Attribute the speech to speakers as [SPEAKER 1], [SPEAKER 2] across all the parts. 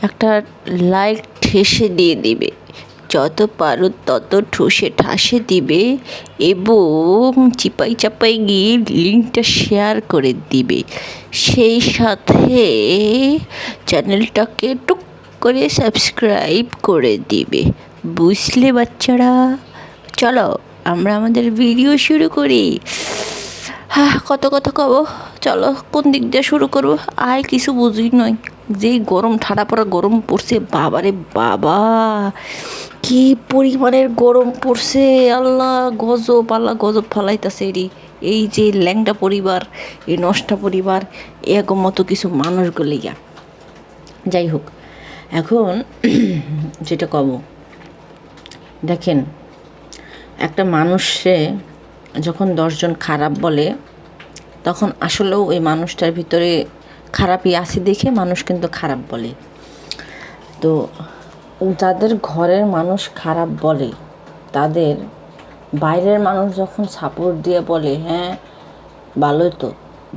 [SPEAKER 1] একটা লাইক ঠেসে দিয়ে দিবে, যত পারো তত ঠুসে ঠাসে দিবে এবং চিপাই চাপাই গিয়ে লিঙ্কটা শেয়ার করে দিবে। সেই সাথে চ্যানেলটাকে টুক করে সাবস্ক্রাইব করে দিবে। বুঝলে বাচ্চারা? চলো আমরা আমাদের ভিডিও শুরু করি। হ্যাঁ, কত কথা কব, চলো কোন দিক দিয়ে শুরু করবো? আর কিছু বুঝি নয়, যেই গরম ঠাড়া পড়া গরম পড়ছে, বাবারে বাবা কি পরিমাণের গরম পড়ছে! আল্লাহ গজব ফালাইতেছে রে এই যে ল্যাংটা পরিবার, এই নষ্টা পরিবার, এরকম মতো কিছু মানুষ গলিয়া। যাই হোক, এখন যেটা কব, দেখেন, একটা মানুষে যখন 10 জন খারাপ বলে, তখন আসলেও ওই মানুষটার ভিতরে খারাপই আছে দেখে মানুষ কিন্তু খারাপ বলে। তো যাদের ঘরের মানুষ খারাপ বলে, তাদের বাইরের মানুষ যখন সাপোর্ট দিয়ে বলে, হ্যাঁ ভালোই তো,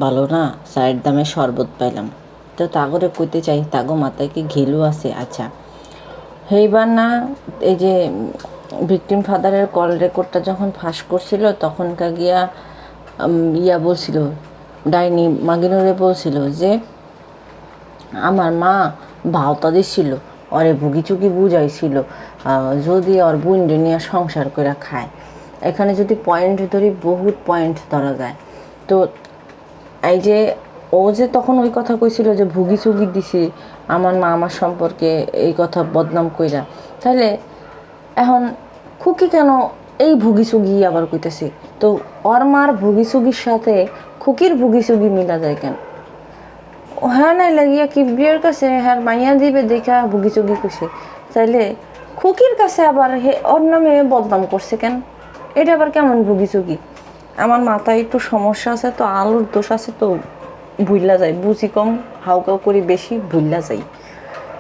[SPEAKER 1] ভালো না, চায়ের দামে শরবত পাইলাম, তো তাগরে কইতে চাই তাগো মাথায় কি ঘিলু আছে? আচ্ছা, সেইবার না এই যে ভিকটিম ফাদারের কল রেকর্ডটা যখন ফাঁস করছিল, তখনকার গিয়া বলছিল, ডাইনি মাগিনুরে বলছিল যে আমার মা ভাওতা দিছিল, ওরে ভুগিচুগি বুঝাইছিল যদি ওর বুনডে নিয়ে সংসার করে খায়। এখানে যদি পয়েন্ট ধরি, বহুত পয়েন্ট ধরা যায়। তো এই যে ও যে তখন ওই কথা কইছিল যে ভুগিচুগি দিছি আমার মা আমার সম্পর্কে, এই কথা বদনাম কইরা, তাহলে এখন খুকি কেন এই ভুগিচুগি আবার কইতেছে? তো ওর মার ভুগিচুগির সাথে খুকির ভুগিচুগি মিলা যায় কেন? হ্যাঁ নাই লাগিয়া কিবরিয়ার কাছে হ্যাঁ মাইয়া দিবে দেখা ভুগিচুগি কইছে, তাইলে খুকির কাছে আবার ওর নামে বদনাম করছে কেন? এটা আবার কেমন ভুগিচুগি? আমার মাথায় একটু সমস্যা আছে, তো আলুর দোষ আছে, তো ভুইলা যায়, বুঝি কম, হাউকাউ করি বেশি, ভুইলা যাই।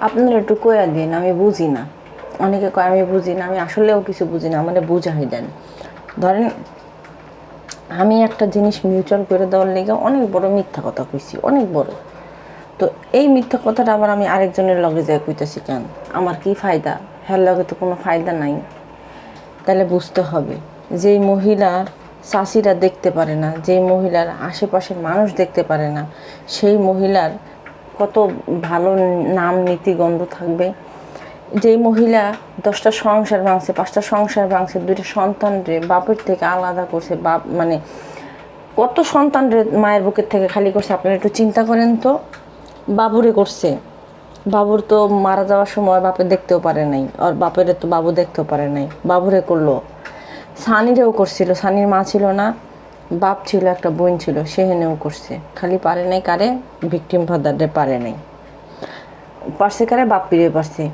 [SPEAKER 1] আপনারা একটু কয়া দিন, আমি বুঝি না। অনেকে কয় আমি বুঝি না, আমি আসলেও কিছু বুঝি না, আমাদের বুঝাই দেন। ধরেন আমি একটা জিনিস মিউচুয়াল করে দেওয়ার লেগে অনেক বড় মিথ্যা কথা কইছি, অনেক বড়। তো এই মিথ্যা কথাটা আবার আমি আরেকজনের লগে যাই কইতেছি কেন? আমার কি ফায়দা? হ্যার লগে তো কোনো ফায়দা নাই। তাহলে বুঝতে হবে, যেই মহিলার চাষিরা দেখতে পারে না, যেই মহিলার আশেপাশের মানুষ দেখতে পারে না, সেই মহিলার কত ভালো নাম নীতি গন্ধ থাকবে। যেই মহিলা 10টা সংসার ভাঙছে, 5টা সংসার ভাঙছে, 2টা সন্তানরে বাপের থেকে আলাদা করছে, বাপ মানে কত সন্তানরে মায়ের বুকের থেকে খালি করছে, আপনারা একটু চিন্তা করেন তো। বাবুরে করছে, বাবুর তো মারা যাওয়ার সময় বাপে দেখতেও পারে নাই, আর বাপের তো বাবু দেখতেও পারে নাই, বাবুরে করলো। সানিরেও করছিল, সানির মা ছিল না, বাপ ছিল, একটা বোন ছিল, সেহেনেও করছে। খালি পারে নাই কারে? ভিকটিম ফাদাররে পারে নাই, পারছে কারে? বাপ্পিরে পারছে।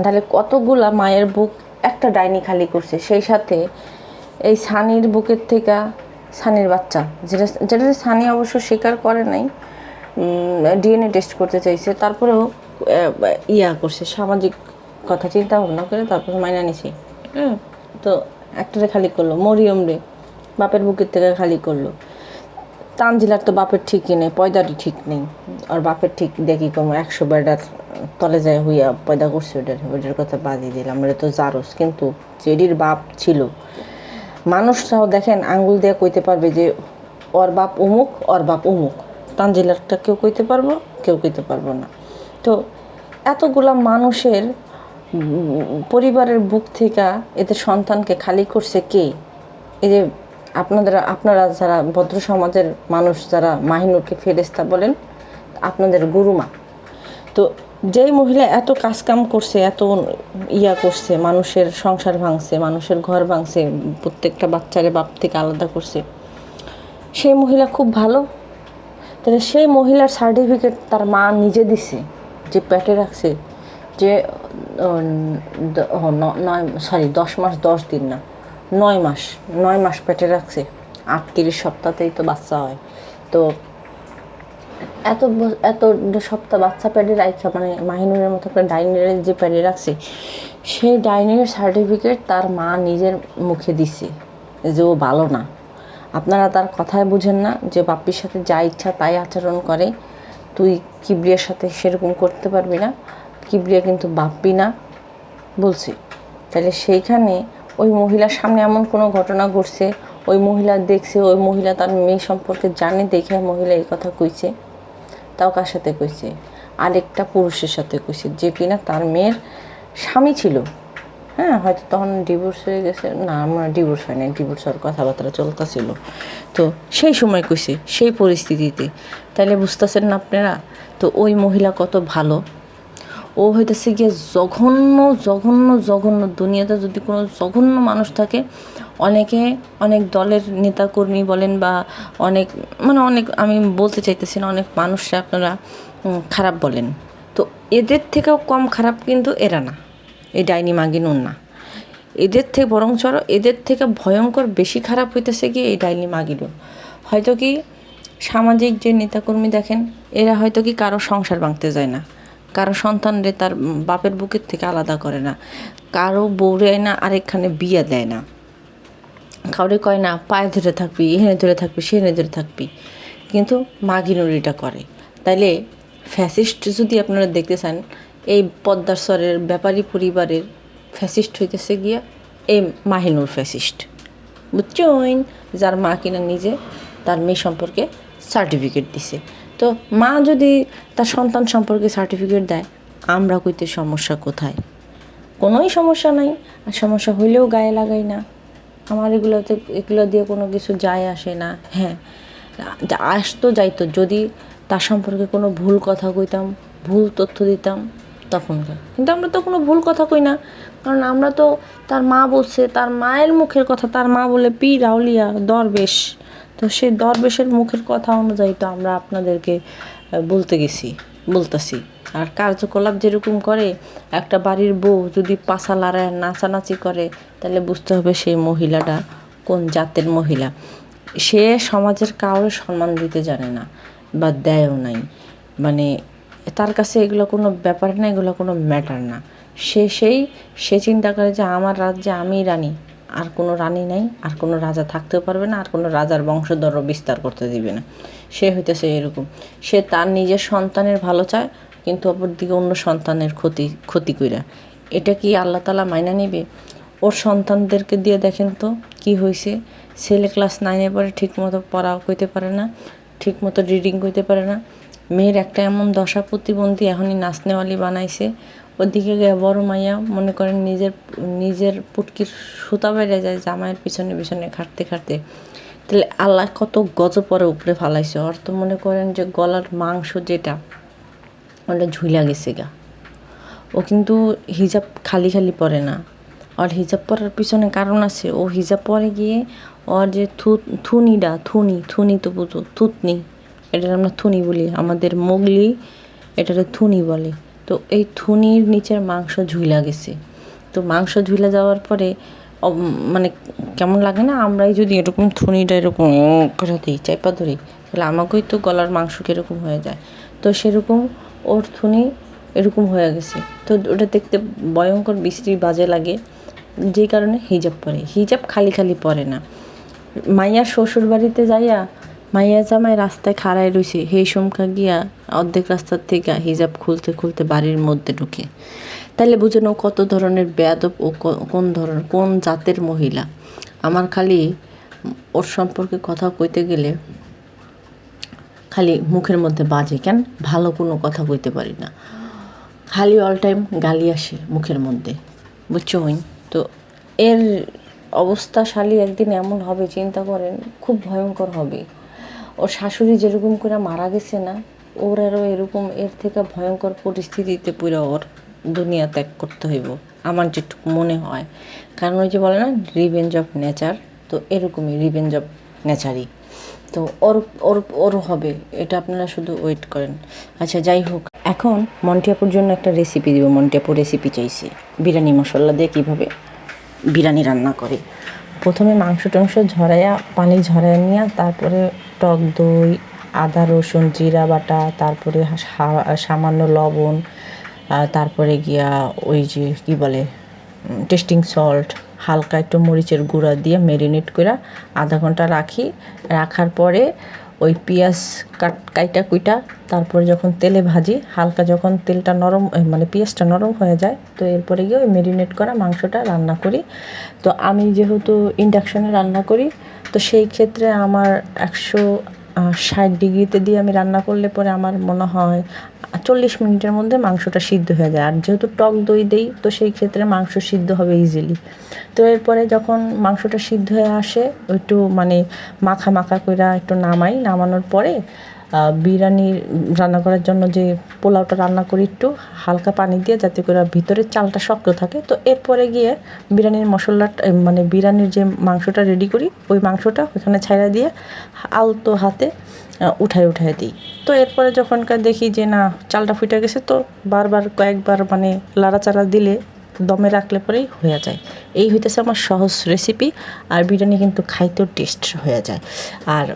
[SPEAKER 1] তাহলে কতগুলা মায়ের বুক একটা ডাইনি খালি করছে। সেই সাথে এই সানির বুকের থেকে সানির বাচ্চা, যেটা সানি অবশ্য স্বীকার করে নাই, ডিএনএ টেস্ট করতে চাইছে, তারপরেও করছে, সামাজিক কথা চিন্তা ভাবনা করে তারপর মাইনা নিছে। তো একটারে খালি করলো, মরিয়ম রে বাপের বুকের থেকে খালি করলো। তানজিলার তো বাপের ঠিকই নেই, পয়দাটি ঠিক নেই, আর বাপের ঠিক দেখি করবো, 100 বেডার তলে যায় হইয়া পয়দা করছে, ওটার কথা বাদিয়ে দিলাম, এটা তো জারস। কিন্তু জেডির বাপ ছিল, মানুষরাও দেখেন আঙ্গুল দিয়ে কইতে পারবে যে ওর বাপ অমুক, ওর বাপ অমুক। তানজিলারটা কেউ কইতে পারবো, কেউ কইতে পারবো না। তো এতগুলা মানুষের পরিবারের বুক থেকে এদের সন্তানকে খালি করছে কে? এই যে আপনারা যারা ভদ্র সমাজের মানুষ, যারা মাহিনুরকে ফেরেস্তা বলেন, আপনাদের গুরুমা। তো যেই মহিলা এত কাজকাম করছে, এত করছে, মানুষের সংসার ভাঙছে, মানুষের ঘর ভাঙছে, প্রত্যেকটা বাচ্চারে বাপ থেকে আলাদা করছে, সেই মহিলা খুব ভালো। তাহলে সেই মহিলার সার্টিফিকেট তার মা নিজে দিছে, যে পেটে রাখছে, যে 10 মাস 10 দিন না, 9 মাস পেটে রাখছে, 38 সপ্তাহতেই তো বাচ্চা হয়। তো এত সপ্তাহ বাচ্চা পেটে রাখছে, মানে মাহিনুরের মতো একটা ডাইনির যে পেটে রাখছে, সেই ডাইনির সার্টিফিকেট তার মা নিজের মুখে দিছে যে ও ভালো না। আপনারা তার কথায় বুঝেন না যে বাপ্পির সাথে যা ইচ্ছা তাই আচরণ করে,
[SPEAKER 2] তুই কিবরিয়ার সাথে সেরকম করতে পারবি না, কিবরিয়া কিন্তু ভাববি না বলছি। তাহলে সেইখানে ওই মহিলার সামনে এমন কোনো ঘটনা ঘটছে, ওই মহিলা দেখছে, ওই মহিলা তার মেয়ে সম্পর্কে জানে দেখে মহিলা এই কথা কইছে। তাও কার সাথে কইছে? আরেকটা পুরুষের সাথে কইছে, যে কিনা তার মেয়ের স্বামী ছিল। হ্যাঁ, হয়তো তখন ডিভোর্স হয়ে গেছে, না আমার ডিভোর্স হয়নি, ডিভোর্স হওয়ার কথাবার্তা চলতেছিল। তো সেই সময় কইছে, সেই পরিস্থিতিতে। তাহলে বুঝতেছেন না আপনারা? তো ওই মহিলা কত ভালো। ও হইতেছে গিয়ে জঘন্য জঘন্য জঘন্য। দুনিয়াতে যদি কোনো জঘন্য মানুষ থাকে, অনেকে অনেক দলের নেতাকর্মী বলেন বা অনেক অনেক, আমি বলতে চাইতেছি না, অনেক মানুষরা আপনারা খারাপ বলেন, তো এদের থেকেও কম খারাপ কিন্তু এরা না, এই ডাইনি মাগিনুন না। এদের থেকে বরঞ্চ এদের থেকে ভয়ঙ্কর বেশি খারাপ হইতেছে কি এই ডাইনি মাগিনুন। হয়তো কি সামাজিক যে নেতাকর্মী দেখেন, এরা হয়তো কি কারো সংসার ভাঙতে যায় না, কারো সন্তানরে তার বাপের বুকের থেকে আলাদা করে না, কারো বউরে না আরেকখানে বিয়ে দেয় না, কাউরে কয় না পায়ে ধরে থাকবি, এখানে ধরে থাকবি, সেখানে ধরে থাকবি, কিন্তু মাগিনুরিটা করে। তাইলে ফ্যাসিস্ট যদি আপনারা দেখতে চান, এই পদ্মার স্বরের ব্যাপারী পরিবারের ফ্যাসিস্ট হইতেছে গিয়া এই মাহিনুর ফ্যাসিস্ট, বুঝছেন? যার মা কিনা নিজে তার মেয়ে সম্পর্কে সার্টিফিকেট দিছে। তো মা যদি তার সন্তান সম্পর্কে সার্টিফিকেট দেয়, আমরা কইতে সমস্যা কোথায়? কোনোই সমস্যা নাই। আর সমস্যা হইলেও গায়ে লাগাই না। আমার এগুলো দিয়ে কোনো কিছু যায় আসে না। হ্যাঁ, আসতো যাইতো যদি তার সম্পর্কে কোনো ভুল কথা কইতাম, ভুল তথ্য দিতাম, তখনকার। কিন্তু আমরা তো কোনো ভুল কথা কই না, কারণ আমরা তো তার মা বলছে, তার মায়ের মুখের কথা, তার মা বলে পীর আউলিয়া দরবেশ, তো সেই দরবেশের মুখের কথা অনুযায়ী তো আমরা আপনাদেরকে বলতেছি। আর কার্যকলাপ যেরকম করে, একটা বাড়ির বউ যদি পাছা লড়ায় নাচানাচি করে, তাহলে বুঝতে হবে সেই মহিলাটা কোন জাতের মহিলা। সে সমাজের কাউরে সম্মান দিতে জানে না বা দেয়ও নাই, তার কাছে এগুলো কোনো ব্যাপার না, এগুলো কোনো ম্যাটার না। সে চিন্তা করে যে আমার রাজ্যে আমি রানী, আর কোনো রানী নাই, আর কোনো রাজা থাকতেও পারবে না, আর কোনো রাজার বংশধরও বিস্তার করতে দিবে না। সে হইতেছে এরকম। সে তার নিজের সন্তানের ভালো চায়, কিন্তু অপরদিকে অন্য সন্তানের ক্ষতি কইরা। এটা কি আল্লাহ তাআলা মাইনা নেবে? ওর সন্তানদেরকে দিয়ে দেখেন তো কি হয়েছে। ছেলে ক্লাস 9-এ পড়ে, ঠিকমতো পড়া কইতে পারে না, ঠিকমতো রিডিং কইতে পারে না। মেয়ের একটা এমন দশা, প্রতিবন্ধী, এখনই নাচনেওয়ালি বানাইছে। ওদিকে গিয়ে বড় মাইয়া মনে করেন নিজের পুটকির সুতা বেড়ে যায় জামাইয়ের পিছনে খাটতে। তাহলে আল্লাহ কত গজব পরে উপরে ফালাইছে। ওর তো মনে করেন যে গলার মাংস যেটা, ওটা ঝুলা গেছে গা। ও কিন্তু হিজাব খালি পরে না, ওর হিজাব পরার পিছনে কারণ আছে। ও হিজাব পরে গিয়ে ওর যে থুনি তো বুঝো, থুতনি, এটার আমরা থুনি বলি, আমাদের মোগলি এটারে থুনি বলে। তো এই থুনির নিচের মাংস ঝুলা গেছে। তো মাংস ঝুলা যাওয়ার পরে কেমন লাগে না, আমরাই যদি এরকম থুনিটা এরকম করে দিই, চাইপা ধরি, তাহলে আমাকেই তো গলার মাংস কীরকম হয়ে যায়। তো সেরকম ওর থুনি এরকম হয়ে গেছে। তো ওটা দেখতে ভয়ঙ্কর বিশ্রী বাজে লাগে, যেই কারণে হিজাব পরে। হিজাব খালি পরে না। মাইয়া শ্বশুর বাড়িতে যাইয়া মাইয়া জামাই রাস্তায় খাড়ায় রয়েছে, সেই সমকা গিয়া অর্ধেক রাস্তার থেকে হিজাব খুলতে বাড়ির মধ্যে ঢুকে। তাইলে বুঝেন ও কত ধরনের বেয়াদব, ও কোন জাতের মহিলা। আমার খালি ওর সম্পর্কে কথা কইতে গেলে খালি মুখের মধ্যে বাজে, কেন ভালো কোনো কথা কইতে পারি না, খালি অল টাইম গালি আসে মুখের মধ্যে, বুঝছো? তো এর অবস্থা শালি একদিন এমন হবে, চিন্তা করেন, খুব ভয়ঙ্কর হবে। ওর শাশুড়ি যেরকম করে মারা গেছে না, ওর আরও এরকম এর থেকে ভয়ঙ্কর পরিস্থিতিতে পুরো ওর দুনিয়া ত্যাগ করতে হইব, আমার যেটুকু মনে হয়। কারণ ওই যে বলে না রিভেঞ্জ অফ নেচার, তো এরকমই রিভেঞ্জ অফ নেচারই। তো ওর হবে, এটা আপনারা শুধু ওয়েট করেন। আচ্ছা, যাই হোক, এখন মন্টিয়াপুর জন্য একটা রেসিপি দিব। মন্টিয়াপুর রেসিপি চাইছি বিরিয়ানি মশলা দিয়ে কীভাবে বিরিয়ানি রান্না করে। প্রথমে মাংস ঝরাইয়া, পানি ঝরাইয়া নিয়ে, তারপরে টক দই, আদা রসুন জিরা বাটা, তারপরে সামান্য লবণ, তারপরে গিয়া ওই যে কী বলে টেস্টিং সল্ট, হালকা একটু মরিচের গুঁড়া দিয়ে ম্যারিনেট করে আধা ঘন্টা রাখার পরে ওই পেঁয়াজ কাইটা কুইটা তারপরে যখন তেলে ভাজি, হালকা যখন তেলটা নরম মানে পেঁয়াজটা নরম হয়ে যায়, তো এরপরে গিয়ে ওই ম্যারিনেট করা মাংসটা রান্না করি। তো আমি যেহেতু ইন্ডাকশনে রান্না করি, তো সেই ক্ষেত্রে আমার 160 ডিগ্রিতে দিয়ে আমি রান্না করলে পরে আমার মনে হয় 40 মিনিটের মধ্যে মাংসটা সিদ্ধ হয়ে যায়। আর যেহেতু টক দই দেই, তো সেই ক্ষেত্রে মাংস সিদ্ধ হবে ইজিলি। তো এরপরে যখন মাংসটা সিদ্ধ হয়ে আসে, একটু মানে মাখা মাখা করে একটু নামানোর পরে বিরিয়ানি রান্না করার জন্য যে পোলাওটা রান্না করি একটু হালকা পানি দিয়ে, যাতে করে ভিতরের চালটা শক্ত থাকে। তো এরপরে গিয়ে বিরিয়ানির মশলাটা মানে বিরিয়ানির যে মাংসটা রেডি করি, ওই মাংসটা ওখানে ছাইড়া দিয়ে আলতো হাতে উঠায় দিই। তো এরপরে যখনকার দেখি যে না চালটা ফুটে গেছে, তো বারবার কয়েকবার মানে লাড়াচাড়া দিলে দমে রাখলে পরেই হয়ে যায়। এই হইতেছে আমার সহজ রেসিপি। আর বিরিয়ানি কিন্তু খাইতেও টেস্ট হয়ে যায়। আর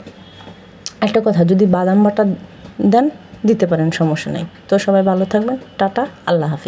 [SPEAKER 2] একটা কথা, যদি বাদাম বাটা দেন দিতে পারেন, সমস্যা নেই। তো সবাই ভালো থাকবেন, টাটা, আল্লাহ হাফিজ।